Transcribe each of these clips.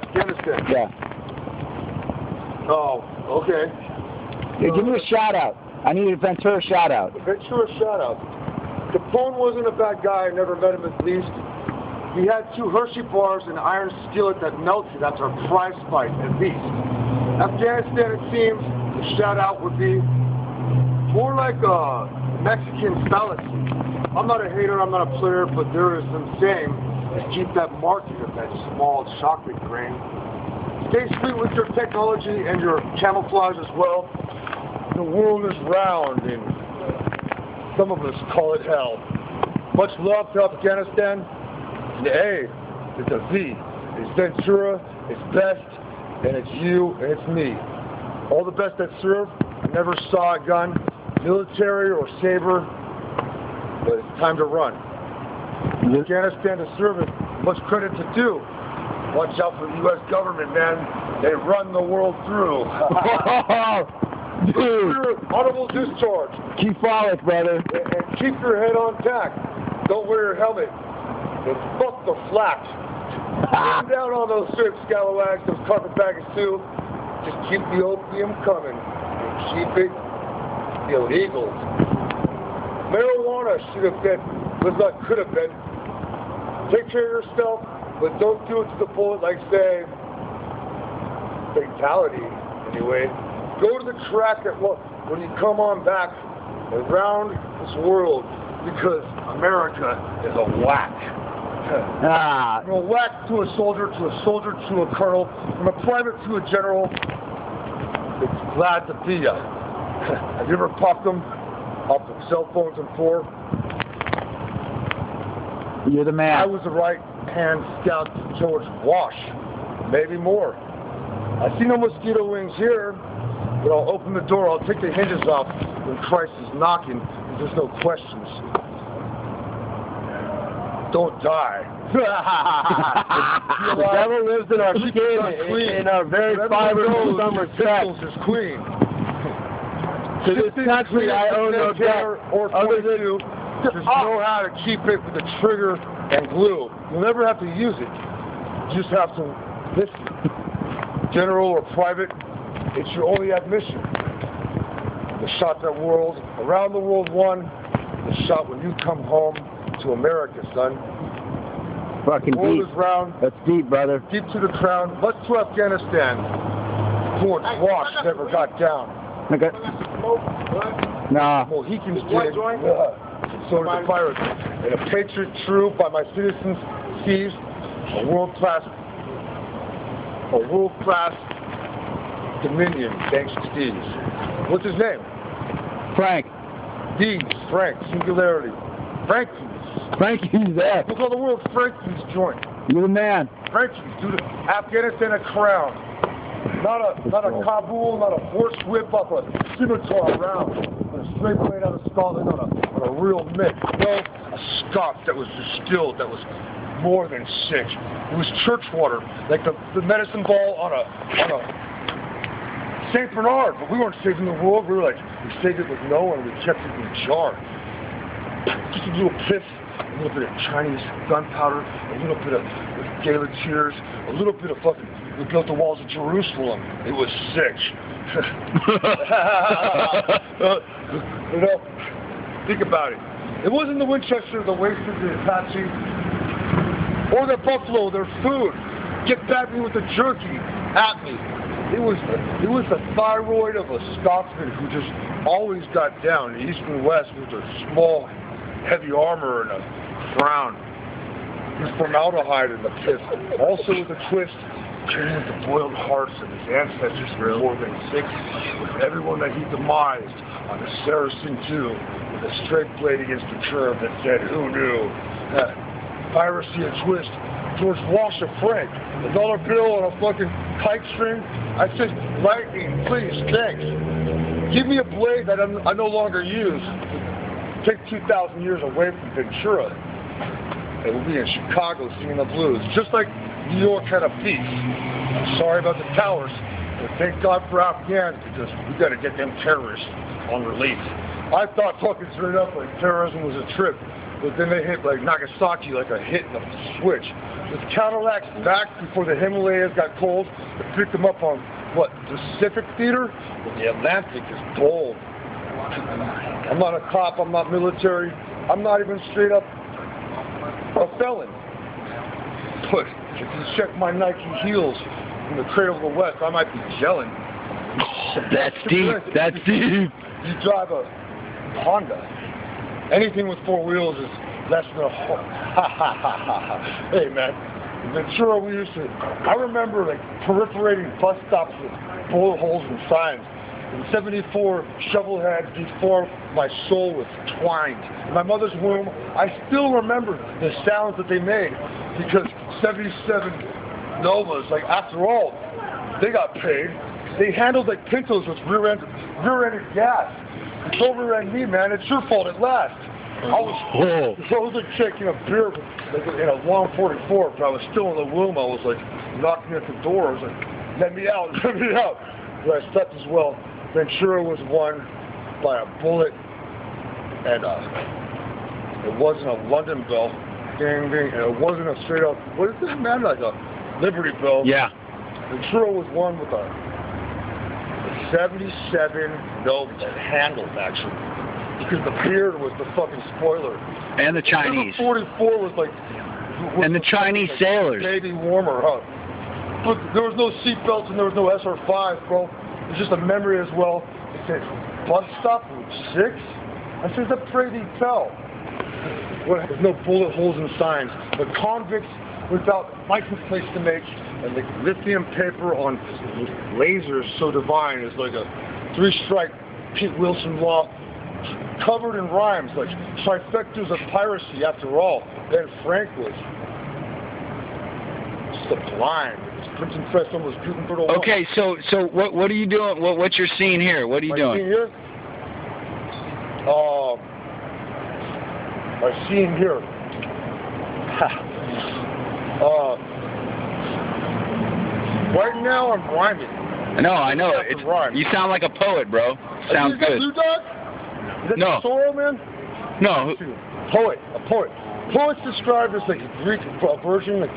Afghanistan. Yeah. Oh, okay. Yeah, give me a shout out. I need a Ventura shout out. Ventura shout out. Capone wasn't a bad guy. I never met him at least. He had 2 Hershey bars and an iron skillet that melted after a prize fight at least. Afghanistan, it seems, the shout out would be more like a Mexican fallacy. I'm not a hater, I'm not a player, but there is some saying to keep that market of that small chocolate grain. Stay sweet with your technology and your camouflage as well. The world is round and some of us call it hell. Much love to Afghanistan. The A, it's a V. It's Ventura, it's best, and it's you, and it's me. All the best that serve. I never saw a gun, military or saber, but it's time to run. Afghanistan to serve it. Much credit to do. Watch out for the U.S. government, man. They run the world through. Dude. Honorable discharge. Keep Poetic, brother. And keep your head on tack. Don't wear your helmet. And fuck the flaps. Come down on those strips, scalawags, those carpetbaggers too. Just keep the opium coming. And keep it illegal. Marijuana should have been, was not could have been. Take care of yourself, but don't do it to the bullet like, say, fatality, anyway. Go to the track when you come on back around this world, because America is a whack. From a whack to a soldier to a colonel, from a private to a general. It's glad to be ya. Have you ever popped them off the cell phones and four? You're the man. I was the right-hand scout to George Wash. Maybe more. I see no mosquito wings here, but I'll open the door. I'll take the hinges off when Christ is knocking. There's no questions. Don't die. The devil lives in our skin in our very fibers of summer sex. Is clean. To this country, I owe no debt. Or 22. Just know how to keep it with the trigger and glue. You'll never have to use it. You just have to listen. General or private, it's your only admission. The shot that world, around the world won, the shot when you come home to America, son. Fucking the world deep. Is round. That's deep, brother. Deep to the crown. Much to Afghanistan. George Wash never got down. Okay. Nah. Mohicans did. So did the pirates. And a patriot true by my citizens sees a world-class dominion thanks to these. What's his name? Frank. These, Frank, singularity. Frankie's. Frankie's there. We'll call the world Frankie's joint. You're the man. Frankie's, dude. Afghanistan a crown. Not a Kabul, not a horse whip up a scimitar around. But a straight blade out of Scotland on a real myth. No, a scotch that was distilled, that was more than sick. It was church water, like the medicine ball on a St. Bernard. But we weren't saving the world. We were like, we saved it with no one. We kept it in a jar. Just a little piff, a little bit of Chinese gunpowder, a little bit of gala cheers, a little bit of fucking. We built the walls of Jerusalem. It was sick. You know, think about it. It wasn't the Winchester, the Wasted, the Apache, or the Buffalo, their food. Get back me with the jerky at me. It was the thyroid of a Scotsman who just always got down, east and west, with their small, heavy armor and a frown. His formaldehyde in the piss. Also with a twist, carrying with the boiled hearts of his ancestors for more than 6, with everyone that he demised on the Saracen too, with a straight blade against the curve that said, who knew? Piracy a twist. George Wash a Frank. A dollar bill on a fucking kite string. I said, lightning, please, thanks. Give me a blade that I no longer use. Take 2,000 years away from Ventura. It will be in Chicago singing the blues, just like New York had a peace. I'm sorry about the towers, but thank God for Afghans, because we got to get them terrorists on release. I thought fucking straight up like terrorism was a trip. but then they hit like Nagasaki, like a hit in the switch. This Cadillacs back before the Himalayas got cold. They picked them up on, what, Pacific Theater? Well, the Atlantic is bold. I'm not a cop, I'm not military, I'm not even straight up a felon. But if you check my Nike heels from the cradle of the West, I might be gelling. That's deep, that's deep. You drive a Honda. Anything with four wheels is less than a Hey man, in Ventura we used to, I remember like perforating bus stops with bullet holes and signs. In 74, shovelheads before my soul was twined. In my mother's womb, I still remember the sounds that they made because 77 Novas, like after all, they got paid. They handled like Pintos with rear-ended gas. Don't rear-end me, man. It's your fault at last. I was like taking a beer like, in a long 44, but I was still in the womb. I was like knocking at the door. I was like, let me out, let me out. But I slept as well. Ventura was won by a bullet, and it wasn't a London bell, ding ding, and it wasn't a straight up, what is this, man, like a Liberty bell. Yeah. Ventura was won with a 77 Nova handled, actually, because the beard was the fucking spoiler. And the Chinese. The 44 was like, and the Chinese sailors. Baby warmer, huh? But there was no seatbelts and there was no SR5, bro. It's just a memory as well. It said, bus stop route 6? I said, the Prady Tell. There's no bullet holes and signs. The convicts without license plates to make, and the lithium paper on lasers so divine is like a 3-strike Pete Wilson law covered in rhymes like trifectas of piracy after all. Ben Frank was sublime. Printing press almost Gutenberg. Okay, so what are you doing? What's your scene here? What are you doing? Here? My scene here. Right now I'm rhyming. I know. You sound like a poet, bro. Sounds good. Blue Dog? Is that No. Sorrow, man? No. A poet. Poet's described as like a Greek version, like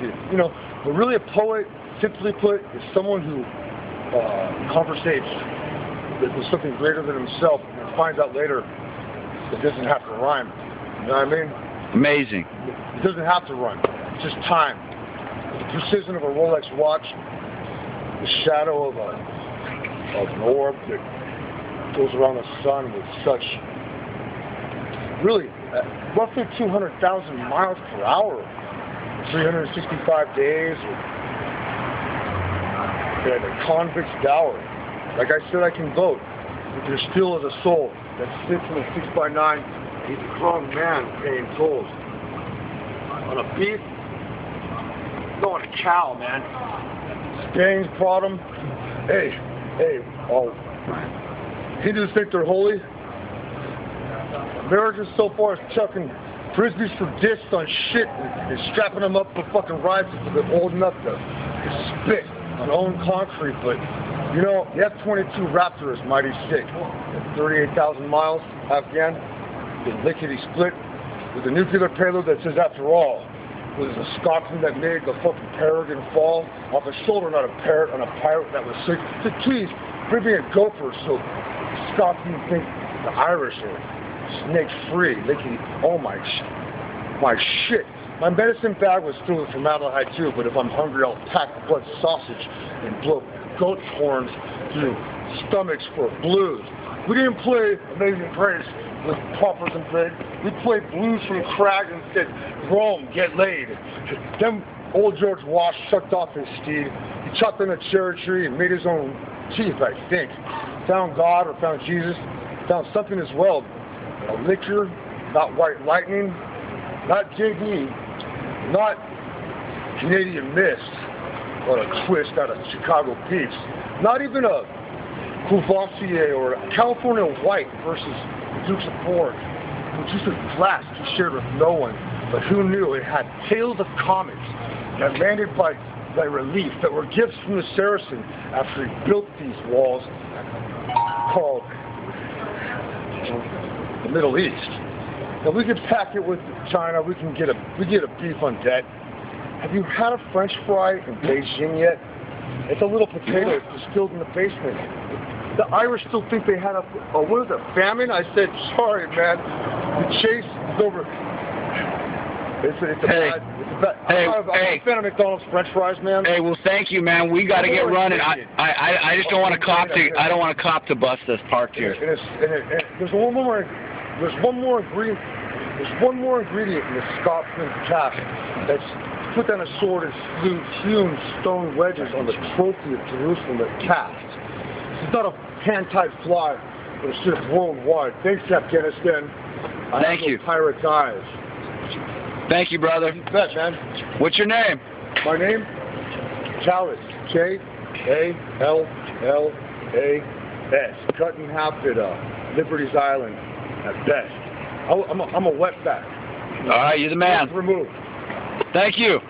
but really a poet, simply put, is someone who conversates with something greater than himself and finds out later it doesn't have to rhyme. You know what I mean? Amazing. It doesn't have to rhyme. It's just time. The precision of a Rolex watch, the shadow of an orb that goes around the sun with such, really, roughly 200,000 miles per hour, 365 days, and a convict's dower. Like I said, I can vote, but there still is a soul that sits in a 6x9. He's a grown man paying tolls. On a beef, no, on a cow, man. Gangs brought him. Hey, Hindus think they're holy. Americans so far is chucking frisbees for discs on shit and strapping them up for fucking rifles if they're old enough to spit on own concrete. But you know, the F-22 Raptor is mighty sick. At 38,000 miles, Afghan, the lickety split with a nuclear payload that says, after all, it was a Scotsman that made the fucking peregrine fall off a shoulder, not a parrot on a pirate that was sick. So please, bring me a gopher so Scotsmen think the Irish are snake free. Lickety, oh my shit. My medicine bag was filled with formaldehyde too, but if I'm hungry, I'll pack blood sausage and blow goat's horns through stomachs for blues. We didn't play Amazing Grace with poppers and bread. We played blues from Crag and said, Rome, get laid. Then old George Wash sucked off his steed. He chopped in a cherry tree and made his own teeth, I think. Found God or found Jesus. Found something as well. A liquor, not white lightning, not JD, not Canadian Mist, or a twist out of Chicago Peeps. Not even a Courvoisier or a California White versus Dukes of Borg. It was just a glass he shared with no one, but who knew it had tails of comets that landed by relief, that were gifts from the Saracen after he built these walls called the Middle East. Now we can pack it with China. We get a beef on deck. Have you had a French fry in Beijing yet? It's a little potato distilled in the basement. The Irish still think they had a what is it, famine? I said, sorry, man. The chase is over. It's a bad. I'm a fan of McDonald's French fries, man. Hey, well, thank you, man. We got to get running. I just don't want to cop to. I don't want to cop to bust this parked here. There's one more ingredient. There's one more ingredient in the Scotsman cast that's put down a sword and hewn stone wedges on the trophy of Jerusalem that cast. It's not a hand-tied fly, but it's just worldwide. Thanks, Afghanistan. Thank you. Pirate eyes. Thank you, brother. You bet, man. What's your name? My name? Kallas. K-A-L-L-A-S. Cut in half at Liberty's Island at best. I'm a wetback. All right, you're the man. Removed. Thank you.